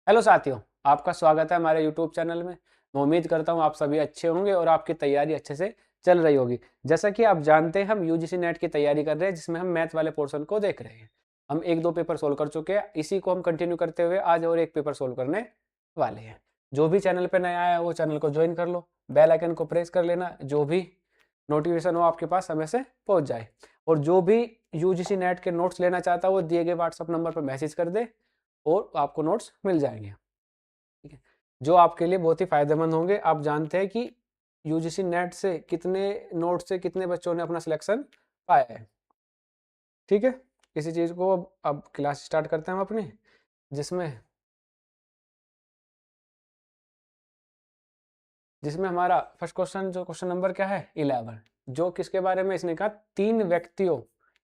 Hello साथियों, आपका स्वागत है हमारे यूट्यूब चैनल में। मैं उम्मीद करता हूँ आप सभी अच्छे होंगे और आपकी तैयारी अच्छे से चल रही होगी। जैसा कि आप जानते हैं, हम यूजीसी नेट की तैयारी कर रहे हैं, जिसमें हम मैथ वाले पोर्शन को देख रहे हैं। हम एक दो पेपर सोल्व कर चुके हैं, इसी को हम कंटिन्यू करते हुए आज और एक पेपर सोल्व करने वाले हैं। जो भी चैनल पर नया है वो चैनल को ज्वाइन कर लो, बेल आइकन को प्रेस कर लेना, जो भी नोटिफिकेशन हो आपके पास समय से पहुंच जाए। और जो भी यूजीसी नेट के नोट्स लेना चाहता है वो दिए गए व्हाट्सअप नंबर पर मैसेज कर दे और आपको नोट्स मिल जाएंगे। ठीक है, जो आपके लिए बहुत ही फायदेमंद होंगे। आप जानते हैं कि यूजीसी नेट से कितने नोट से कितने बच्चों ने अपना सिलेक्शन पाया है। ठीक है, इसी चीज को अब क्लास स्टार्ट करते हैं हम अपनी, जिसमें जिसमें हमारा फर्स्ट क्वेश्चन, जो क्वेश्चन नंबर क्या है 11, जो किसके बारे में इसने कहा, तीन व्यक्तियों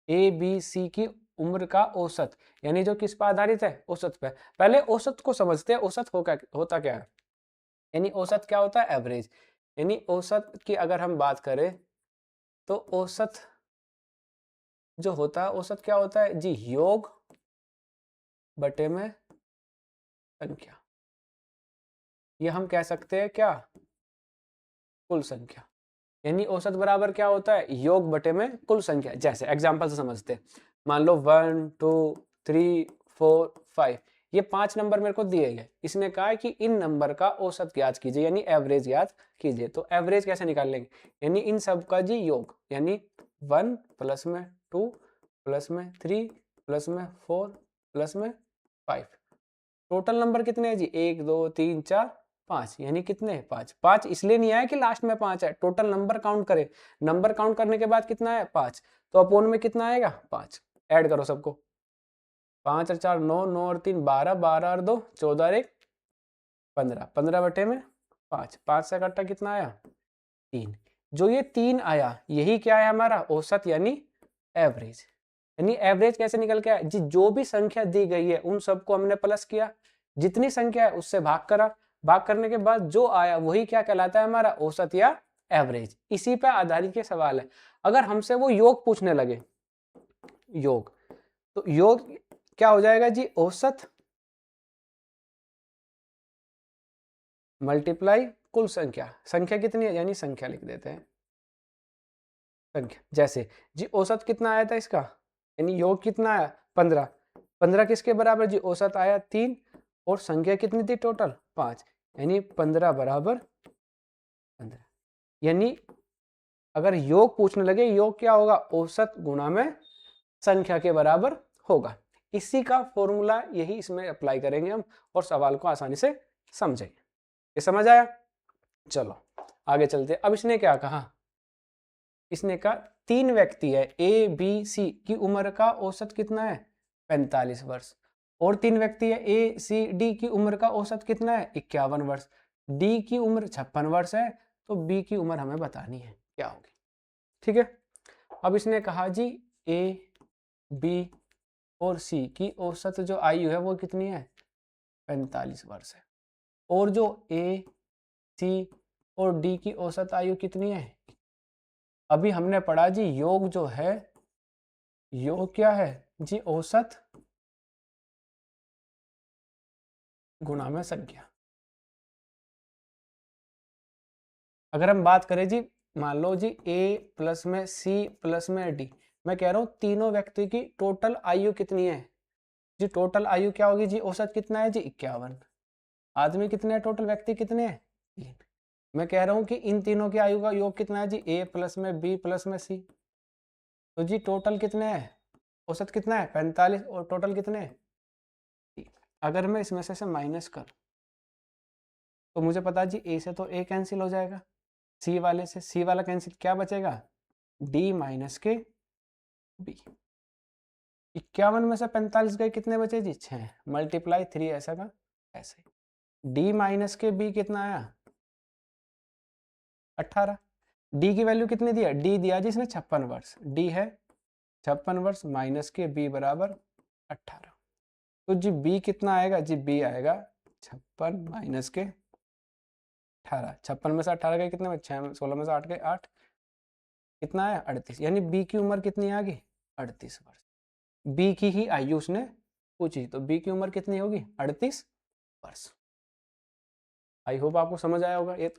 ए बी सी की उम्र का औसत, यानी जो किस पर आधारित है, औसत पे। पहले औसत को समझते हैं, औसत होता क्या है। यानी औसत क्या होता है, एवरेज। यानी औसत की अगर हम बात करें तो औसत जो होता है, औसत क्या होता है जी, योग बटे में संख्या। ये हम कह सकते हैं क्या, कुल संख्या। यानी औसत बराबर क्या होता है, योग बटे में कुल संख्या। जैसे एग्जांपल से समझते हैं, मान लो 1 2 3 4 5, ये 5 नंबर मेरे को दिए गए। इसने कहा है कि इन नंबर का औसत ज्ञात कीजिए, यानी एवरेज ज्ञात कीजिए। तो एवरेज कैसे निकाल लेंगे, यानी इन सब का जी योग, यानी 1 प्लस में 2 प्लस में 3 प्लस में 4 प्लस में 5। टोटल नंबर कितने हैं जी, 1 2 3 4 5, यानी कितने, 5। 5 इसलिए नहीं आया कि लास्ट में 5 है, टोटल नंबर काउंट करें। नंबर काउंट करने के बाद कितना है, 5। तो अपोन में कितना आएगा, 5। ऐड करो सबको, 5 और 4 9, 9 और 3 12, 12 और 2 14 और 1 15, 15 बटे में 5, 5 से कट्टा कितना आया, 3। जो ये 3 आया, यही क्या है हमारा औसत, यानी एवरेज। यानी एवरेज कैसे निकल के आया जी, जो भी संख्या दी गई है उन सबको हमने प्लस किया, जितनी संख्या है उससे भाग करा, भाग करने के बाद जो आया वही क्या कहलाता है, हमारा औसत या एवरेज। इसी पे आधारित के सवाल है। अगर हमसे वो योग पूछने लगे, योग, तो योग क्या हो जाएगा जी, औसत मल्टीप्लाई कुल संख्या। संख्या कितनी है, यानी संख्या लिख देते हैं, संख्या। जैसे जी औसत कितना आया था इसका, यानी योग कितना आया, 15। 15 किसके बराबर जी, औसत आया 3, और संख्या कितनी थी टोटल, 5, यानी 15 बराबर 15। यानी अगर योग पूछने लगे, योग क्या होगा, औसत गुणा में संख्या के बराबर होगा। इसी का फॉर्मूला यही इसमें अप्लाई करेंगे हम, और सवाल को आसानी से समझेंगे। ये समझ आया, चलो आगे चलते। अब इसने क्या कहा, इसने कहा तीन व्यक्ति है ए बी सी की उम्र का औसत कितना है, 45 वर्ष। और तीन व्यक्ति है ए सी डी की उम्र का औसत कितना है, 51 वर्ष। डी की उम्र 56 वर्ष है, तो बी की उम्र हमें बतानी है क्या होगी। ठीक है, अब इसने कहा जी ए बी और सी की औसत जो आयु है वो कितनी है, 45 वर्ष है। और जो ए सी और डी की औसत आयु कितनी है, अभी हमने पढ़ा जी योग जो है, योग क्या है जी, औसत गुणा में संख्या। अगर हम बात करें जी, मान लो जी ए प्लस में सी प्लस में डी, मैं कह रहा हूं तीनों व्यक्ति की टोटल आयु कितनी है जी, टोटल आयु क्या होगी जी, औसत कितना है जी, 51। आदमी कितने हैं, टोटल व्यक्ति कितने हैं, 3। मैं कह रहा हूं कि इन तीनों की आयु का योग कितना है जी, ए प्लस में बी प्लस में सी। तो जी टोटल कितने हैं, औसत कितना है 45, और टोटल कितने हैं 3। अगर मैं इसमें से माइनस कर, तो मुझे पता जी ए से तो ए कैंसिल हो जाएगा, सी वाले से सी वाला कैंसिल, क्या बचेगा, डी माइनस के बी। 51 में से 45 गए, कितने बचे जी, 6, मल्टीप्लाई 3 ऐसा का ऐसे। डी माइनस के बी कितना आया, 18। डी की वैल्यू कितनी दिया, डी दिया जी इसने 56 वर्ष, डी है 56 वर्ष, माइनस के बी बराबर 18। तो जी बी कितना आएगा जी, बी आएगा 56 माइनस के 18। 56 में से 18 गए, कितने में 6, 16 में से 8 गए 8, कितना आया 38। यानी बी की उम्र कितनी आ गई, 38 वर्ष। बी की ही आयु उसने पूछी, तो बी की उम्र कितनी होगी, 38 वर्ष। आई होप आपको समझ आया होगा ये।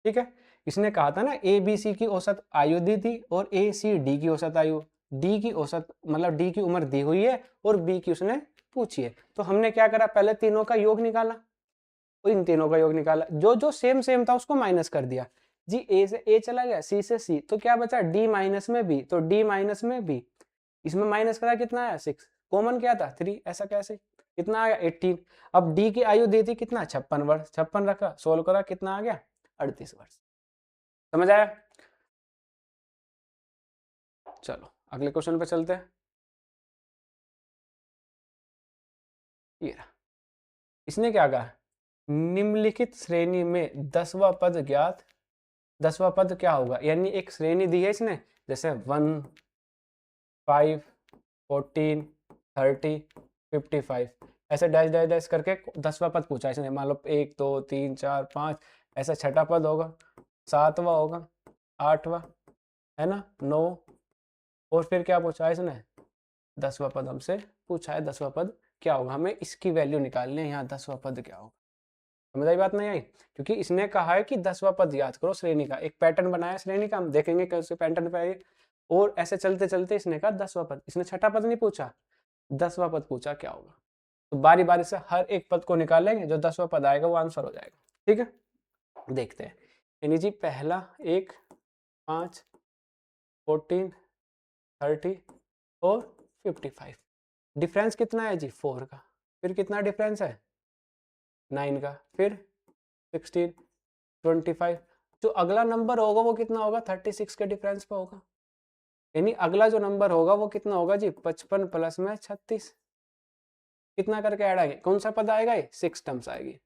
ठीक है, इसने कहा था ना ए बी सी की औसत आयु दी थी और ए सी डी की औसत आयु, डी की औसत मतलब डी की उम्र दी हुई है और बी की उसने पूछी है। तो हमने क्या करा, पहले तीनों का योग निकाला, इन तीनों का योग निकाला, जो जो सेम सेम था उसको माइनस कर दिया जी। ए से ए चला गया, सी से सी, तो क्या बचा डी माइनस में बी, तो डी माइनस में बी, इसमें माइनस करा कितना आया 6, कॉमन क्या था 3, ऐसा कैसे, कितना आ गया 18। अब डी की आयु दी थी कितना 56 वर्ष, 56 रखा, सोल्व करा, कितना आ गया 38 वर्ष। समझ आया? चलो अगले क्वेश्चन पे चलते हैं। ये रहा, इसने क्या कहा, निम्नलिखित श्रेणी में 10वां पद ज्ञात, 10वां पद क्या होगा, यानी एक श्रेणी दी है इसने, जैसे 1, 5, 14, 30, 55, ऐसे डैश डैश डैश करके 10वां पद पूछा इसने। मान लो 1, 2, 3, 4, 5, ऐसा छठा पद होगा, 7वां होगा, 8वां, है ना, 9, और फिर क्या पूछा है इसने, 10वां पद हमसे पूछा है, 10वां पद क्या होगा, हमें इसकी वैल्यू निकालनी है, यहाँ 10वां पद क्या होगा। समझ आई बात नहीं आई? क्योंकि इसने कहा है कि 10वां पद याद करो श्रेणी का, एक पैटर्न बनाया श्रेणी का, हम देखेंगे कैसे पैटर्न पे आएगी। और ऐसे चलते चलते इसने कहा 10वां पद, इसने छठा पद नहीं पूछा, 10वां पद पूछा क्या होगा। तो बारी बारी से हर एक पद को निकालेंगे, जो 10वां पद आएगा वो आंसर हो जाएगा। ठीक है, देखते हैं। यानी जी पहला 1, 5, 14, 30 और 55, डिफरेंस कितना है जी 4 का, फिर कितना डिफरेंस है 9 का, फिर 16, 25, जो अगला नंबर होगा वो कितना होगा 36 के डिफरेंस पे होगा। यानी अगला जो नंबर होगा वो कितना होगा जी 55 प्लस में 36, कितना करके ऐड आएंगे, कौन सा पद आएगा ये 6 टर्म्स आएगी।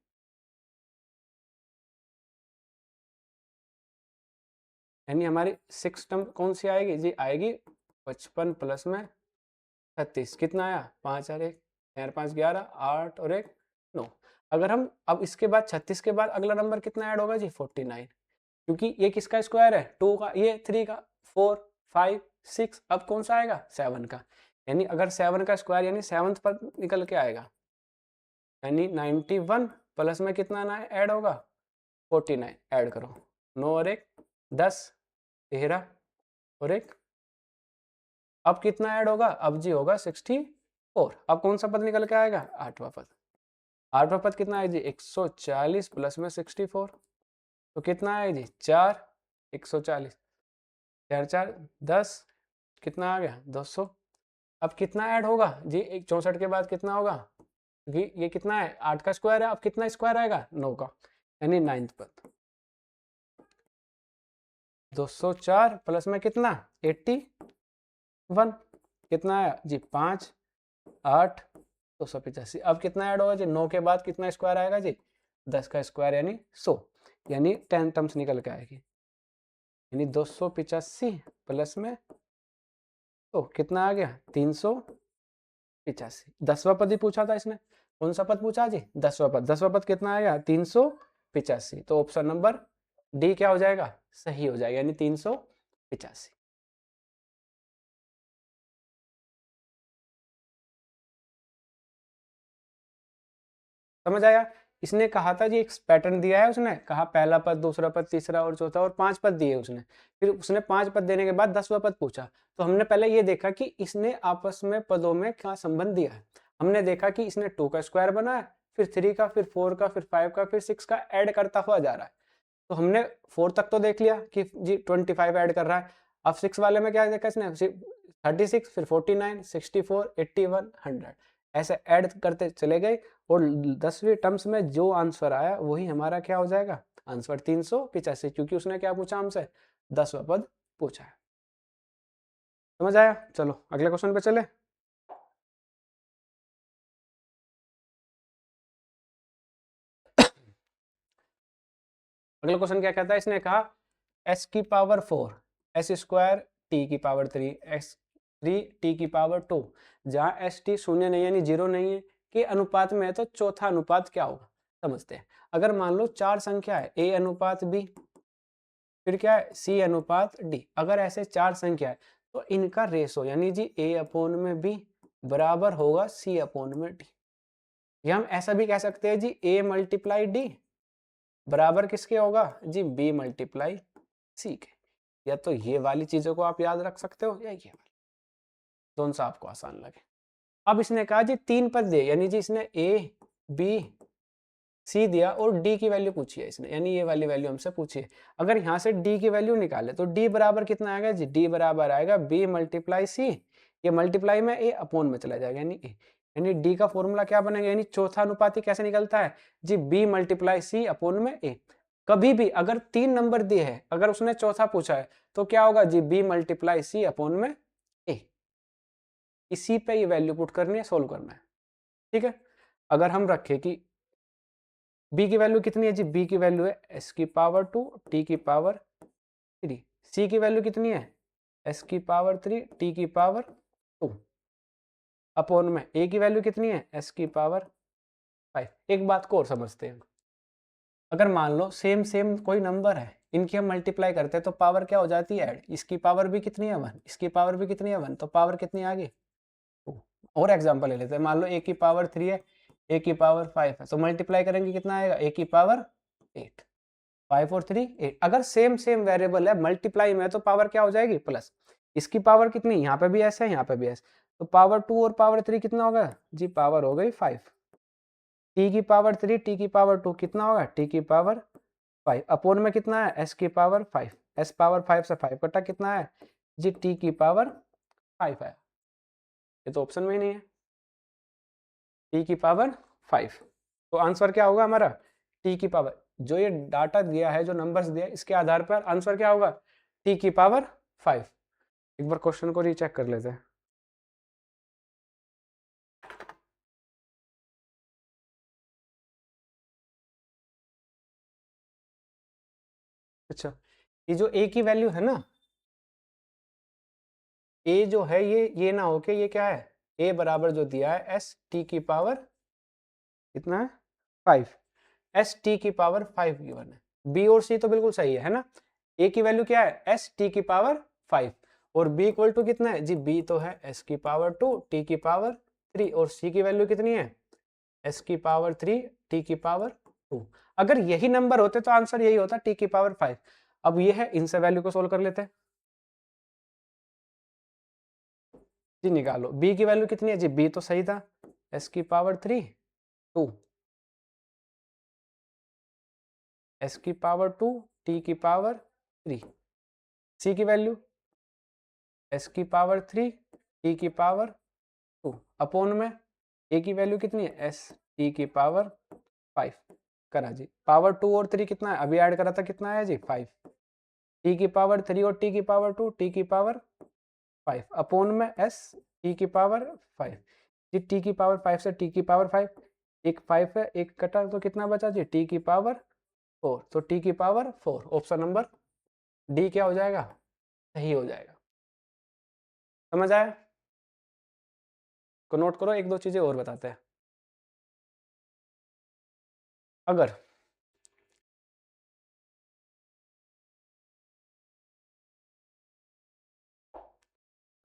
यानी हमारी 6 टर्म कौन सी आएगी जी, आएगी 55 प्लस में 36, कितना आया 5 और 1, 5, 11, 8 और 1, 9। अगर हम अब इसके बाद 36 के बाद अगला नंबर कितना ऐड होगा जी 49, क्योंकि ये किसका स्क्वायर है 2 का, ये 3 का, 4, 5, 6, अब कौन सा आएगा 7 का। यानी अगर 7 का स्क्वायर यानी 7th पद निकल के आएगा, यानी 91 प्लस में कितना ना ऐड होगा 49, ऐड करो, 9 और 1, 10, 13 और 1, अब कितना ऐड होगा, अब जी होगा 64। अब कौन सा पद निकल के आएगा 8वां पद, 8वां पद कितना है जी 140 प्लस में 64, तो कितना है जी 4, 140, 4 4 10, कितना आ गया 200। अब कितना ऐड होगा जी 64 के बाद कितना होगा, ये कितना है 8 का स्क्वायर है, अब कितना स्क्वायर आएगा 9 का, यानी 9th पद 204 प्लस में कितना 81, कितना आया जी 5, 8, 285। अब कितना ऐड होगा जी 9 के बाद कितना स्क्वायर आएगा जी 10 का स्क्वायर यानी 100, यानी 10 टर्म्स निकल के आएगी, यानी 285 प्लस में तो कितना आ गया 385। 10वां पद ही पूछा था इसने, कौन सा पद पूछा जी 10वां पद, 10वां पद कितना आएगा 385, तो ऑप्शन नंबर डी क्या हो जाएगा सही हो जाएगा, यानी 385। समझ आया? इसने कहा था जी एक पैटर्न दिया है, उसने कहा पहला पद, दूसरा पद, तीसरा और चौथा, और 5 पद दिए उसने, फिर उसने 5 पद देने के बाद 10वां पद पूछा। तो हमने पहले ये देखा कि इसने आपस में पदों में क्या संबंध दिया है। हमने देखा कि इसने 2 का स्क्वायर बनाया, फिर 3 का, फिर 4 का, फिर 5 का, फिर 6 का ऐड करता हुआ जा रहा है। तो हमने 4 तक तो देख लिया कि जी 25 ऐड कर रहा है। अब 6 वाले में क्या देखा इसने 36, फिर 49, 64, 81, 100, ऐसे ऐड करते चले गए, और 10वीं टर्म्स में जो आंसर आया वही हमारा क्या हो जाएगा आंसर 385, क्योंकि उसने क्या पूछा हमसे 10वां पद पूछा है। समझ आया? चलो अगले क्वेश्चन पे चले। अगला क्वेश्चन क्या कहता है, इसने कहा s की पावर 4, s स्क्वायर t की पावर 3, x3 t की पावर 2, जहाँ s t शून्य नहीं यानी 0 नहीं है के अनुपात में है, तो चौथा अनुपात क्या होगा। समझते हैं। अगर मान लो 4 संख्या है a अनुपात b, फिर क्या है c अनुपात d, अगर ऐसे 4 संख्या है तो इनका रेशो यानी जी A अपॉन में B बराबर होगा C अपॉन में D। या हम ऐसा भी कह सकते हैं जी A मल्टीप्लाई D बराबर किसके होगा जी B मल्टीप्लाई C के। या तो ये वाली चीजों को आप याद रख सकते हो या ये वाली, दोनों से आपको आसान लगे। अब इसने कहा जी 3 पद दे, यानी जी इसने A B C दिया और D की वैल्यू पूछी है इसने, यानी ये वाली वैल्यू हमसे पूछी है। अगर यहाँ से D की वैल्यू निकाले तो D बराबर कितना आएगा जी, D बराबर आएगा B मल्टीप्लाई C, ये मल्टीप्लाई में A अपोन में चला जाएगा यानी A, यानी D का फॉर्मूला क्या बनेगा, यानी चौथा अनुपाती कैसे निकलता है जी B मल्टीप्लाई C अपोन में A। कभी भी अगर 3 नंबर दिए है, अगर उसने चौथा पूछा है तो क्या होगा जी B मल्टीप्लाई C अपोन में A। इसी पे ये वैल्यू पुट करनी है, सोल्व करना है, ठीक है। अगर हम रखें कि b की वैल्यू कितनी है जी, b की वैल्यू है s की पावर 2 t की पावर 3, c की वैल्यू कितनी है s की पावर 3 t की पावर 2 अपॉन में a की वैल्यू कितनी है s की पावर 5। एक बात को और समझते हैं, अगर मान लो सेम सेम कोई नंबर है, इनकी हम मल्टीप्लाई करते हैं तो पावर क्या हो जाती है ऐड, इसकी पावर भी कितनी है 1, इसकी पावर भी कितनी है 1, तो पावर कितनी आ गई 2। और एग्जांपल ले लेते हैं, मान लो a की पावर 3 है, a की पावर 5 है, तो मल्टीप्लाई करेंगे कितना आएगा a की पावर 8, 5 और 3 8। अगर सेम सेम वेरिएबल है मल्टीप्लाई में तो पावर क्या हो जाएगी प्लस, इसकी पावर कितनी, यहाँ पे भी ऐसे है यहाँ पे भी ऐसे, तो पावर 2 और पावर 3 कितना होगा जी, पावर हो गई 5, t की पावर 3 t की पावर 2 कितना होगा t की पावर 5 अपोन में कितना है s की पावर 5, s पावर 5 से 5 कटा कितना है जी t की पावर 5 है, ये तो ऑप्शन में ही नहीं है, t की पावर 5। तो आंसर क्या होगा हमारा t की पावर, जो ये डाटा दिया है, जो नंबर्स दिया है, इसके आधार पर आंसर क्या होगा t की पावर 5। एक बार क्वेश्चन को रीचेक कर लेते हैं। अच्छा, ये जो a की वैल्यू है ना, a जो है ये ना होके ये क्या है, a बराबर जो दिया है s t की पावर कितना है 5, s t की पावर 5 गिवन है। b और c तो बिल्कुल सही है ना, a की वैल्यू क्या है s t की पावर 5 और b इक्वल टू कितना है जी, b तो है s की पावर 2 t की पावर 3 और c की वैल्यू कितनी है s की पावर 3 t की पावर 2। अगर यही नंबर होते तो आंसर यही होता t की पावर 5। अब ये है, इनसे वैल्यू को सोल्व कर लेते हैं जी, निकालो b की वैल्यू कितनी है जी, b तो सही था s की पावर 3 2 s की पावर 2 t की पावर 3, c की वैल्यू s की पावर 3 t की पावर 2 अपॉन में a की वैल्यू कितनी है s t की पावर 5 करा जी, पावर 2 और 3 कितना है, अभी ऐड करा था कितना है जी 5, t की पावर 3 और t की पावर 2 t की पावर 5 अपॉन में s t की पावर 5 जी, t की पावर 5 से t की पावर 5, एक 5 है एक कटा तो कितना बचा जी t की पावर 4, तो t की पावर 4, ऑप्शन नंबर डी क्या हो जाएगा सही हो जाएगा। समझ आया, को नोट करो, एक दो चीजें और बताते हैं। अगर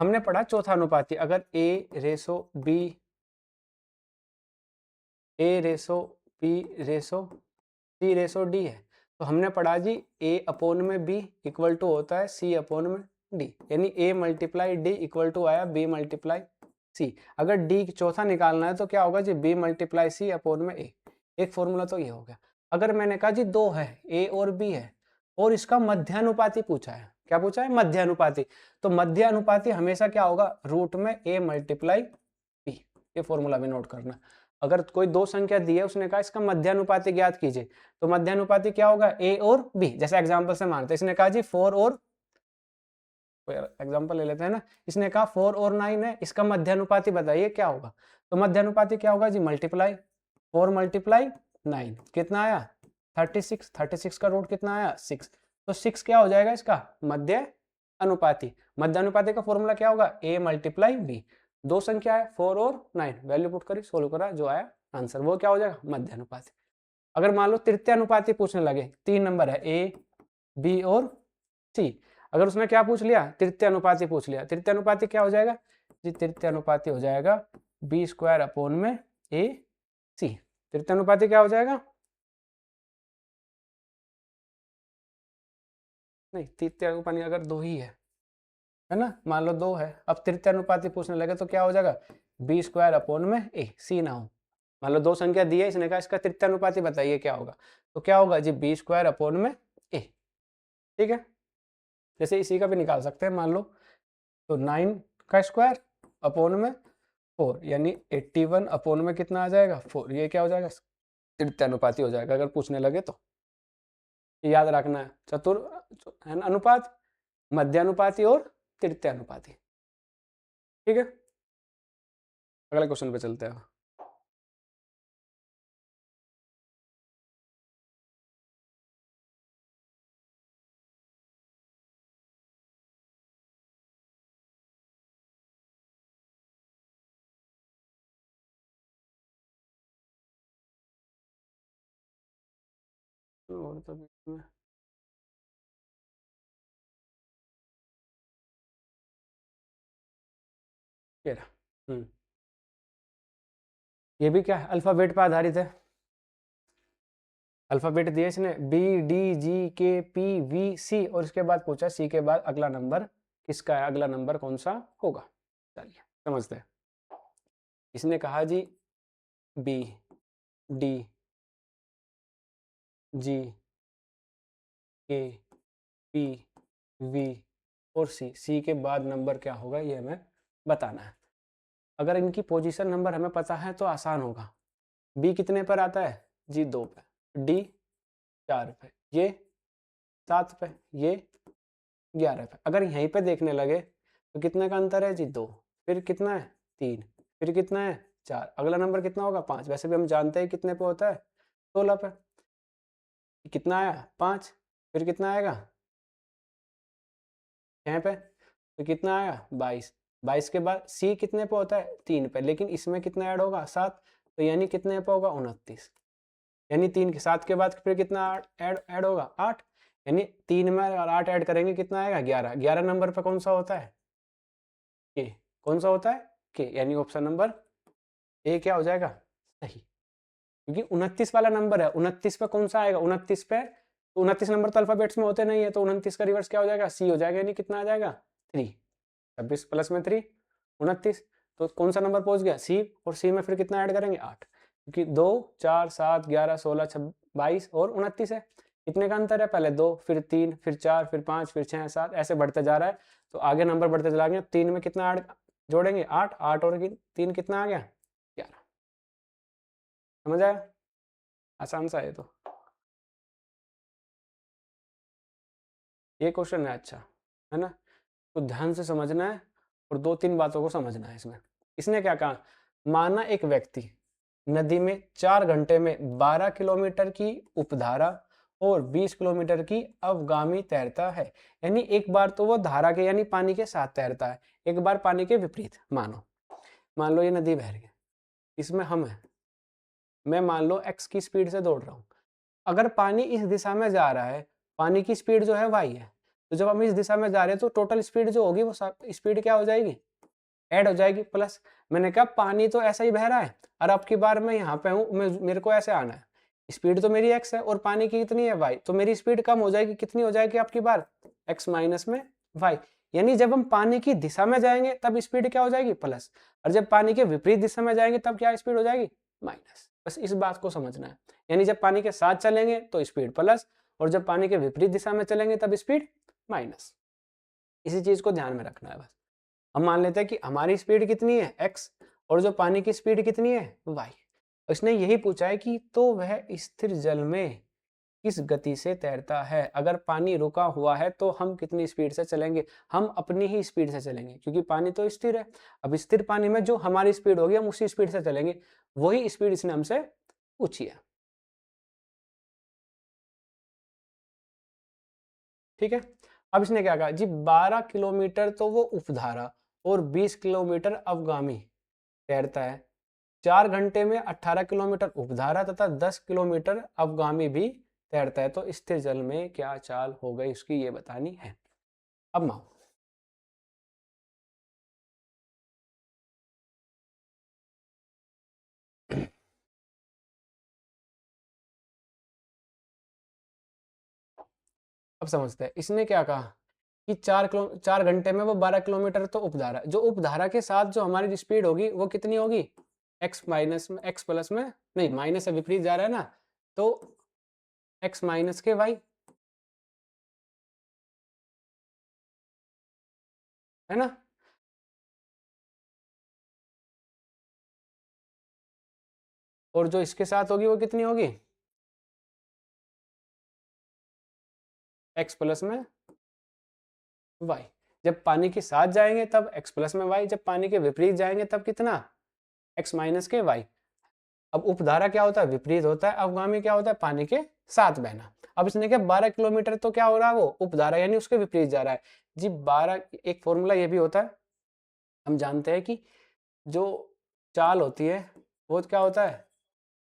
हमने पढ़ा चौथा अनुपाती, अगर a ratio b, a ratio b ratio c ratio d है, तो हमने पढ़ा जी a अपोन में b इक्वल टू होता है c अपोन में d, यानी a multiply d equal to आया b मल्टीप्लाई c। अगर d चौथा निकालना है तो क्या होगा जी b मल्टीप्लाई c अपोन में a। एक फॉर्मूला तो ये हो गया। अगर मैंने कहा जी दो है a और b है और इसका मध्यानुपाती पूछा है, क्या पूछा है मध्यानुपाती, तो मध्यानुपाती हमेशा क्या होगा रूट में a मल्टीप्लाई b। ये फॉर्मूला भी नोट करना। अगर कोई दो संख्या दी है, उसने कहा इसका मध्यानुपाती ज्ञात कीजिए, तो मध्यानुपाती क्या होगा a और b। जैसे एग्जांपल से मानते हैं, इसने कहा जी 4 और, एग्जांपल ले लेते हैं ना, इसने कहा 4 और 9 है, इसका मध्यानुपाती बताइए क्या होगा, तो मध्यानुपाती क्या होगा जी मल्टीप्लाई 4 मल्टीप्लाई 9 कितना आया 36, 36 का रूट कितना आया 6, तो 6 क्या हो जाएगा इसका मध्य अनुपाती। मध्य अनुपाती का फॉर्मूला क्या होगा a मल्टीप्लाई b, दो संख्या है 4 और 9, वैल्यू पुट करी सोल्व करा, जो आया आंसर वो क्या हो जाएगा मध्य अनुपाती। अगर मान लो तृतीय अनुपाती पूछने लगे, 3 नंबर है a b और c, अगर उसने क्या पूछ लिया, तृतीय अनुपाती पूछ लिया, तृतीय अनुपाती क्या हो जाएगा जी, तृतीय अनुपाती हो जाएगा बी स्क्वायर अपॉन में ए सी। तृतीय अनुपाती क्या हो जाएगा, नहीं तृतीय अनुपाती अगर दो ही है ना, मान लो दो है, अब तृतीय अनुपाती पूछने लगे तो क्या हो जाएगा, बी स्क्वायर अपॉन में ए सी ना हो। मान लो दो संख्या दी है, इसने कहा इसका तृतीय अनुपाती बताइए क्या होगा, तो क्या होगा जी बी स्क्वायर अपॉन में ए। ठीक है, जैसे इसी का भी निकाल सकते हैं, मान लो तो 9 का स्क्वायर अपॉन में 4, यानी 81 अपॉन में कितना आ जाएगा 4, ये क्या हो जाएगा तृतीय अनुपाती हो जाएगा अगर पूछने लगे तो। याद रखना है चतुर है ना अनुपात, मध्यानुपाती और तृतीय अनुपाती। ठीक है, अगले क्वेश्चन पे चलते हैं। और तो ये रहा। ये भी क्या है, अल्फाबेट पर आधारित है। अल्फाबेट दिए इसने बी डी जी के पी वी सी, और इसके बाद पूछा सी के बाद अगला नंबर किसका है, अगला नंबर कौन सा होगा। चलिए समझते हैं। इसने कहा जी बी डी जी के पी वी और सी के बाद नंबर क्या होगा ये हमें बताना है। अगर इनकी पोजीशन नंबर हमें पता है तो आसान होगा। बी कितने पर आता है जी 2 पे, डी 4 पे, ये 7 पे, ये 11 पे। अगर यहीं पे देखने लगे तो कितने का अंतर है जी 2, फिर कितना है 3, फिर कितना है 4, अगला नंबर कितना होगा 5। वैसे भी हम जानते हैं कितने पे होता है 16 पे। कितना आया 5, फिर कितना आएगा 6 पे, तो कितना आया 22, 22 के बाद सी कितने पे होता है 3 पे, लेकिन इसमें कितना ऐड होगा 7, तो यानी कितने पे होगा 29, यानी 3 के 7 के बाद फिर कितना ऐड होगा 8, यानी 3 में अगर 8 ऐड करेंगे कितना आएगा 11। 11 नंबर पे कौन सा होता है के, कौन सा होता है के, यानी ऑप्शन नंबर ए क्या हो जाएगा सही। क्योंकि 29 वाला नंबर है, 29 पे कौन सा आएगा 29 पे, तो 29 नंबर तो अल्फाबेट्स में होते नहीं है, तो 29 का रिवर्स क्या हो जाएगा सी हो जाएगा, यानी कितना आ जाएगा 3, 26 प्लस में 3 29, तो कौन सा नंबर पहुंच गया सी, और सी में फिर कितना ऐड करेंगे 8, क्योंकि 2 4 7 11 16 22 और 29 है। कितने का अंतर है, पहले 2 फिर 3 फिर 4 फिर 5 फिर 6 7 ऐसे बढ़ते जा रहा है, तो आगे नंबर बढ़ते चला गया। 3 में कितना ऐड जोड़ेंगे 8, 8 और 3 कितना आ गया 11। समझ आया, आसान सा है। तो ये क्वेश्चन है अच्छा, है ना, तो ध्यान से समझना है और 2-3 बातों को समझना है इसमें। इसने क्या कहा, माना एक व्यक्ति नदी में 4 घंटे में 12 किलोमीटर की उपधारा और 20 किलोमीटर की अवगामी तैरता है, यानी एक बार तो वो धारा के यानी पानी के साथ तैरता है, एक बार पानी के विपरीत। मान लो ये नदी बह रही है, इसमें हम है, मैं मान लो x की स्पीड से दौड़ रहा हूँ। अगर पानी इस दिशा में जा रहा है, पानी की स्पीड जो है y है, तो जब हम इस दिशा में जा रहे हैं तो टोटल स्पीड जो होगी वो स्पीड क्या हो जाएगी ऐड हो जाएगी प्लस। मैंने कहा पानी तो ऐसा ही बह रहा है, और अब की बार मैं यहाँ पे हूँ, मेरे को ऐसे आना है, स्पीड तो मेरी x है और पानी की कितनी है y, तो मेरी स्पीड कम हो जाएगी, कितनी हो जाएगी आपकी बार x माइनस में y, यानी जब हम पानी की दिशा में जाएंगे तब स्पीड क्या हो जाएगी प्लस, और जब पानी के विपरीत दिशा में जाएंगे तब क्या स्पीड हो जाएगी माइनस। बस इस बात को समझना है, यानी जब पानी के साथ चलेंगे तो स्पीड प्लस, और जब पानी के विपरीत दिशा में चलेंगे तब स्पीड माइनस। इसी चीज को ध्यान में रखना है बस। हम मान लेते हैं कि हमारी स्पीड कितनी है x, और जो पानी की स्पीड कितनी है y। इसने यही पूछा है कि तो वह स्थिर जल में किस गति से तैरता है, अगर पानी रुका हुआ है तो हम कितनी स्पीड से चलेंगे, हम अपनी ही स्पीड से चलेंगे क्योंकि पानी तो स्थिर है। अब स्थिर पानी में जो हमारी स्पीड होगी हम उसी स्पीड से चलेंगे, वही स्पीड इसने हमसे पूछी है। ठीक है, अब इसने क्या कहा जी 12 किलोमीटर तो वो उपधारा और 20 किलोमीटर अवगामी तैरता है, 4 घंटे में 18 किलोमीटर उपधारा तथा 10 किलोमीटर अवगामी भी तैरता है, तो स्थिर जल में क्या चाल हो गई उसकी ये बतानी है। अब माओ, अब समझते हैं इसने क्या कहा कि 4 घंटे में वो 12 किलोमीटर तो उपधारा, जो उपधारा के साथ जो हमारी स्पीड होगी वो कितनी होगी, एक्स माइनस में, एक्स प्लस में, नहीं माइनस से विपरीत जा रहा है ना, तो एक्स माइनस के वाई, है ना। और जो इसके साथ होगी वो कितनी होगी, एक्स प्लस में वाई। जब पानी के साथ जाएंगे तब एक्स प्लस में वाई, जब पानी के विपरीत जाएंगे तब कितना, एक्स माइनस के वाई। अब उपधारा क्या होता है, विपरीत होता है, अवगामी क्या होता है, पानी के साथ बहना। अब इसने क्या 12 किलोमीटर तो क्या हो रहा है, वो उपधारा यानी उसके विपरीत जा रहा है जी। 12, एक फॉर्मूला ये भी होता है, हम जानते हैं कि जो चाल होती है वो क्या होता है,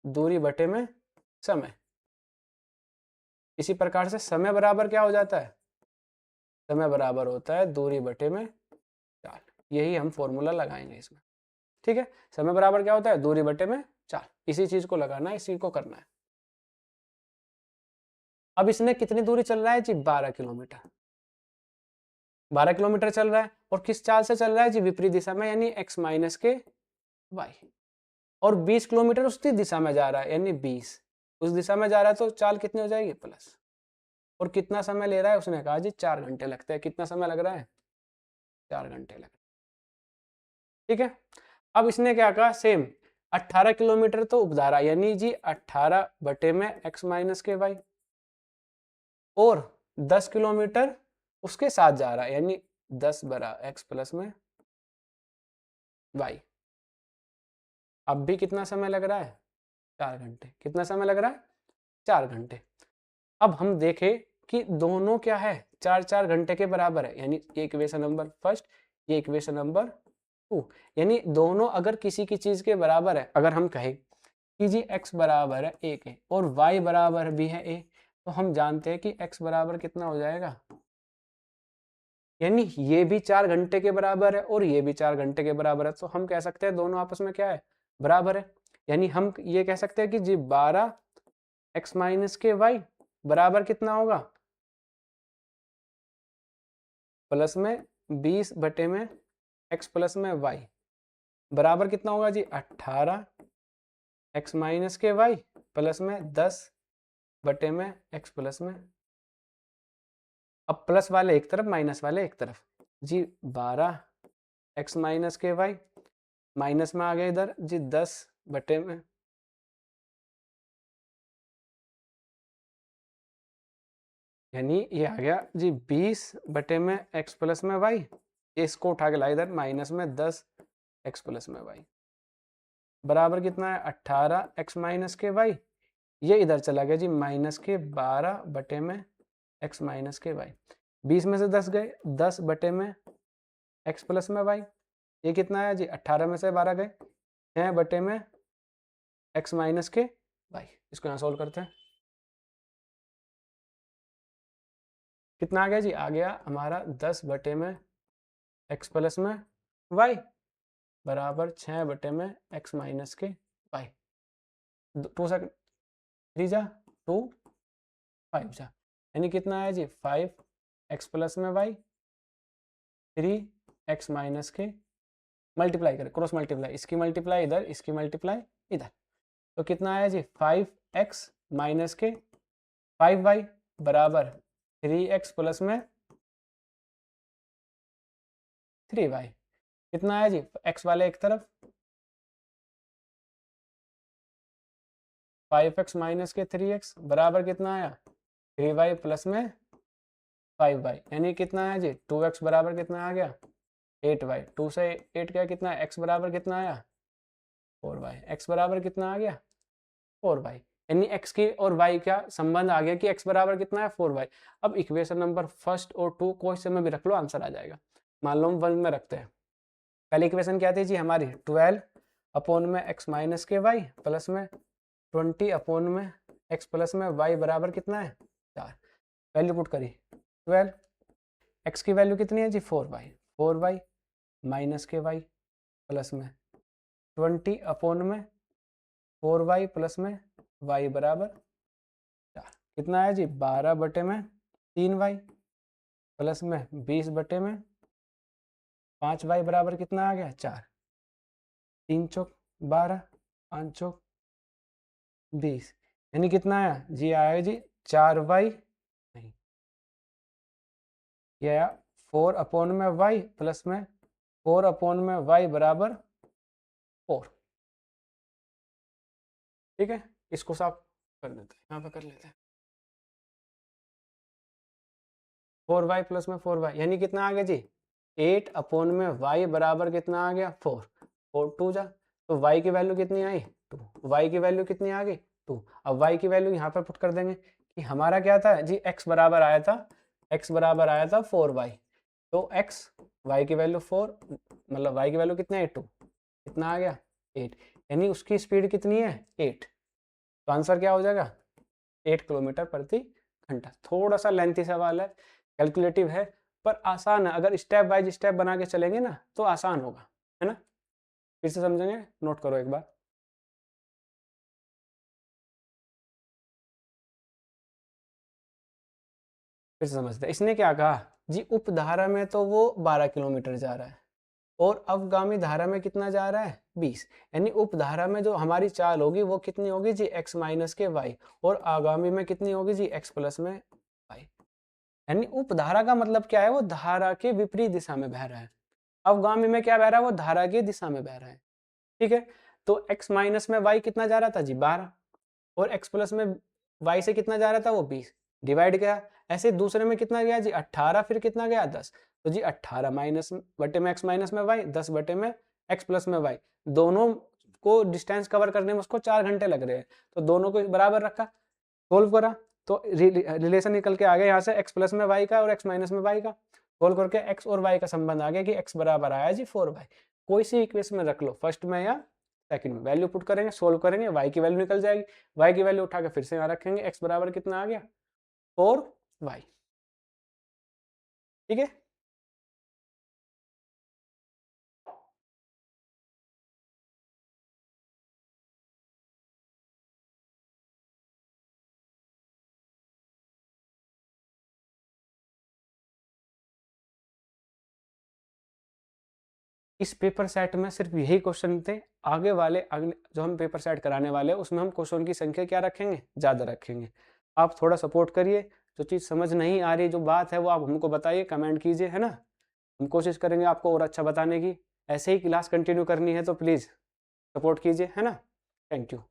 दूरी बटे में समय। इसी प्रकार से समय बराबर क्या हो जाता है, समय बराबर होता है दूरी बटे में चाल। यही हम फॉर्मूला लगाएंगे इसमें, ठीक है। समय बराबर क्या होता है, दूरी बटे में चाल। इसी चीज को लगाना है, इसी को करना है। अब इसने कितनी दूरी चल रहा है जी, 12 किलोमीटर। 12 किलोमीटर चल रहा है और किस चाल से चल रहा है जी, विपरीत दिशा में, यानी एक्स माइनस के वाई। और 20 किलोमीटर उसी दिशा में जा रहा है, यानी 20 उस दिशा में जा रहा है, तो चाल कितनी हो जाएगी, प्लस। और कितना समय ले रहा है, उसने कहा जी 4 घंटे लगते हैं। कितना समय लग रहा है, 4 घंटे लग रहे हैं, ठीक है। अब इसने क्या कहा, सेम 18 किलोमीटर तो उपधारा, यानी जी 18 बटे में एक्स माइनस के वाई, और 10 किलोमीटर उसके साथ जा रहा है, यानी 10 बरा एक्स प्लस में वाई। अब भी कितना समय लग रहा है, 4 घंटे। कितना समय लग रहा है, 4 घंटे। अब हम देखें कि दोनों क्या है, 4-4 घंटे के बराबर है, यानी ये इक्वेशन नंबर फर्स्ट, ये इक्वेशन नंबर 2। यानी दोनों अगर किसी की चीज के बराबर है, अगर हम कहें कि जी x बराबर है 1 है और y बराबर भी है a, तो हम जानते हैं कि x बराबर कितना हो जाएगा, यानी ये भी 4 घंटे के बराबर है और ये भी 4 घंटे के बराबर है, तो हम कह सकते हैं दोनों आपस में क्या है, बराबर है। यानी हम ये कह सकते हैं कि जी 12 एक्स माइनस के वाई बराबर कितना होगा, प्लस में 20 बटे में एक्स प्लस में वाई, बराबर कितना होगा जी 18 एक्स माइनस के वाई प्लस में 10 बटे में एक्स प्लस में। अब प्लस वाले एक तरफ, माइनस वाले एक तरफ जी, 12 एक्स माइनस के वाई, माइनस में आ गया इधर जी 10 बटे में, यानी ये आ गया जी 20 बटे में एक्स प्लस में वाई। इसको उठा के ला इधर, माइनस में 10 एक्स प्लस में वाई, बराबर कितना है 18 एक्स माइनस के वाई। ये इधर चला गया जी माइनस के 12 बटे में एक्स माइनस के वाई। 20 में से 10 गए, 10 बटे में एक्स प्लस में वाई। ये कितना है जी, 18 में से 12 गए, 6 बटे में एक्स माइनस के वाई। इसको यहाँ सोल्व करते हैं, कितना आ गया जी, आ गया हमारा 10 बटे में एक्स प्लस में वाई बराबर 6 बटे में एक्स माइनस के वाई। 2 से 3 जा 2, 5 जा, यानी कितना है जी 5 एक्स प्लस में वाई 3 एक्स माइनस के, मल्टीप्लाई करें, क्रॉस मल्टीप्लाई, इसकी मल्टीप्लाई इधर, इसकी मल्टीप्लाई इधर, तो कितना आया जी 5 एक्स माइनस के 5 वाई बराबर 3 एक्स प्लस में 3 वाई। कितना आया जी, एक्स वाले एक तरफ, 5 एक्स माइनस के 3 एक्स बराबर कितना आया, 3 वाई प्लस में 5 वाई, यानी कितना आया जी 2 एक्स बराबर कितना आ गया, 8 वाई। 2 से 8 गया, कितना एक्स बराबर कितना आया, 4 वाई। एक्स बराबर कितना आ गया, 4 वाई। यानी x की और y का संबंध आ गया कि x बराबर कितना है, 4 वाई। अब इक्वेशन नंबर फर्स्ट और 2 क्वेश्चन में भी रख लो, आंसर आ जाएगा। मान लो हम 1 में रखते हैं। पहली इक्वेशन क्या थी जी हमारी, 12 अपॉन में x माइनस के वाई प्लस में 20 अपॉन में x प्लस में y बराबर कितना है, 4। वैल्यू पुट करी 12, x की वैल्यू कितनी है जी 4y, 4y माइनस के y प्लस में 20 अपॉन में 4y प्लस में y बराबर 4। कितना है जी 12 बटे में 3y प्लस में 20 बटे में 5y बराबर कितना आ गया 4। 3 चौक 12, 5 चौक 20, यानी कितना आया जी, आया जी 4y, नहीं ये आया 4 अपॉन में y प्लस में 4 अपॉन में y बराबर 4। ठीक है, इसको साफ कर देते हैं, यहाँ पे कर लेते हैं। 4y प्लस में 4y यानी कितना आ गया जी 8 अपॉन में y बराबर कितना आ गया 4, 4 2 जा, तो y की वैल्यू कितनी आई 2, y की वैल्यू कितनी आ गई 2। अब y की वैल्यू यहाँ पर पुट कर देंगे कि हमारा क्या था जी x बराबर आया था, x बराबर आया था 4y, तो x y की वैल्यू 4 मतलब y की वैल्यू कितनी है 2, कितना आ गया 8, यानी उसकी स्पीड कितनी है 8। तो आंसर क्या हो जाएगा 8 किलोमीटर प्रति घंटा। थोड़ा सा लेंथी सवाल है, कैलकुलेटिव है, पर आसान है। अगर स्टेप बाय स्टेप बना के चलेंगे ना तो आसान होगा, है ना। फिर से समझेंगे, नोट करो एक बार। फिर से समझते हैं। इसने क्या कहा जी, उपधारा में तो वो 12 किलोमीटर जा रहा है और अवगामी धारा में कितना जा रहा है 20, यानी उपधारा में जो हमारी चाल होगी वो कितनी होगी जी x माइनस के y, और आगामी में कितनी होगी जी x प्लस में y। यानी उपधारा का मतलब क्या है, वो धारा के विपरीत दिशा में बह रहा है। अवगामी में क्या बह रहा है, वो धारा की दिशा में बह रहा है। ठीक है, तो x माइनस में y कितना जा रहा था जी 12, और x प्लस में y से कितना जा रहा था वो 20, डिवाइड गया। ऐसे दूसरे में कितना गया जी 18, फिर कितना गया 10, तो जी 18 माइनस बटे में x माइनस में y, 10 बटे में x प्लस में y, दोनों को डिस्टेंस कवर करने में उसको 4 घंटे लग रहे हैं, तो दोनों को बराबर रखा, सोल्व करा, तो रिलेशन निकल के आ गया यहाँ से x प्लस में y का और x माइनस में y का, सोल्व करके x और y का संबंध आ गया कि x बराबर आया जी 4y। कोई सी इक्वेशन में रख लो, फर्स्ट में या सेकंड में, वैल्यू पुट करेंगे, सोल्व करेंगे, y की वैल्यू निकल जाएगी, y की वैल्यू उठा के फिर से यहाँ रखेंगे, x बराबर कितना आ गया 4y। ठीक है, इस पेपर सेट में सिर्फ यही क्वेश्चन थे। आगे वाले अगले जो हम पेपर सेट कराने वाले हैं उसमें हम क्वेश्चन की संख्या क्या रखेंगे, ज़्यादा रखेंगे। आप थोड़ा सपोर्ट करिए, जो चीज़ समझ नहीं आ रही, जो बात है वो आप हमको बताइए, कमेंट कीजिए, है ना। हम कोशिश करेंगे आपको और अच्छा बताने की। ऐसे ही क्लास कंटिन्यू करनी है तो प्लीज़ सपोर्ट कीजिए, है ना। Thank you.